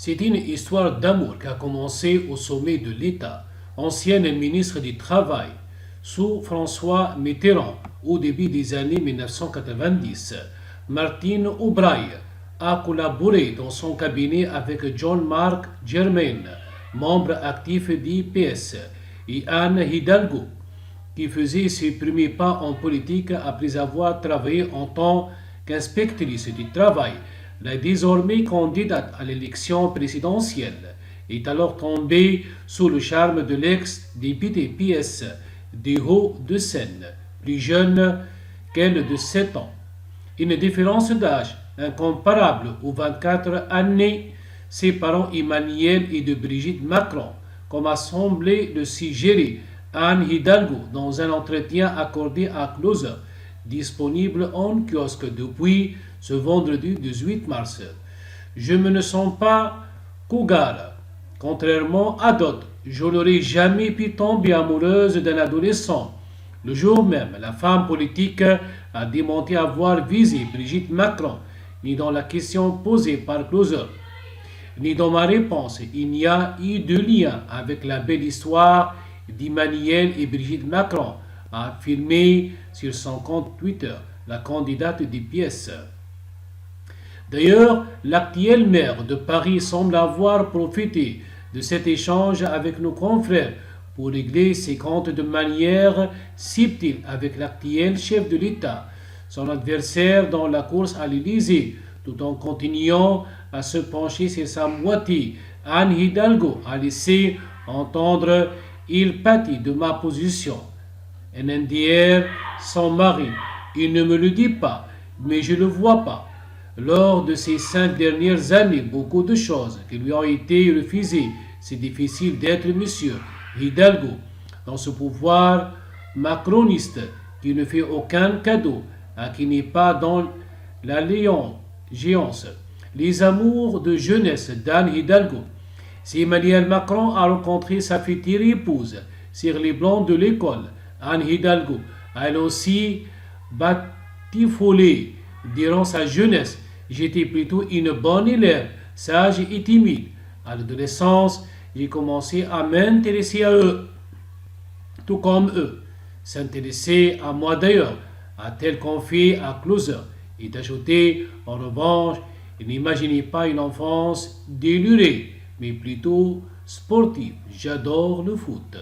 C'est une histoire d'amour qui a commencé au sommet de l'État. Ancienne ministre du Travail, sous François Mitterrand, au début des années 1990, Martine Aubray a collaboré dans son cabinet avec John Mark Germain, membre actif du PS, et Anne Hidalgo, qui faisait ses premiers pas en politique après avoir travaillé en tant qu'inspectrice du travail. La désormais candidate à l'élection présidentielle est alors tombée sous le charme de l'ex-député PS des Hauts-de-Seine, plus jeune qu'elle de 7 ans. Une différence d'âge incomparable aux 24 années séparant Emmanuel et de Brigitte Macron, comme a semblé le suggérer Anne Hidalgo dans un entretien accordé à Closer, disponible en kiosque depuis ce vendredi 18 mars. Je me ne sens pas cougar. Contrairement à d'autres, je n'aurais jamais pu tomber amoureuse d'un adolescent. Le jour même, la femme politique a démenti avoir visé Brigitte Macron, ni dans la question posée par Closer, ni dans ma réponse. Il n'y a eu de lien avec la belle histoire d'Emmanuel et Brigitte Macron, a affirmé sur son compte Twitter la candidate des pièces. D'ailleurs, l'actuel maire de Paris semble avoir profité de cet échange avec nos confrères pour régler ses comptes de manière subtile avec l'actuel chef de l'État, son adversaire dans la course à l'Élysée, tout en continuant à se pencher sur sa moitié. Anne Hidalgo a laissé entendre: il pâtit de ma position. Un NDR, son mari, il ne me le dit pas, mais je ne le vois pas. Lors de ces 5 dernières années, beaucoup de choses qui lui ont été refusées. C'est difficile d'être monsieur Hidalgo dans ce pouvoir macroniste qui ne fait aucun cadeau à qui n'est pas dans l'allégeance. Les amours de jeunesse d'Anne Hidalgo. Si Emmanuel Macron a rencontré sa future épouse sur les bancs de l'école, Anne Hidalgo a elle aussi batifolé durant sa jeunesse. J'étais plutôt une bonne élève, sage et timide. À l'adolescence, j'ai commencé à m'intéresser à eux, tout comme eux s'intéresser à moi d'ailleurs, a-t-elle confié à Closer, et d'ajouter: en revanche, n'imaginez pas une enfance délurée, mais plutôt sportive. J'adore le foot.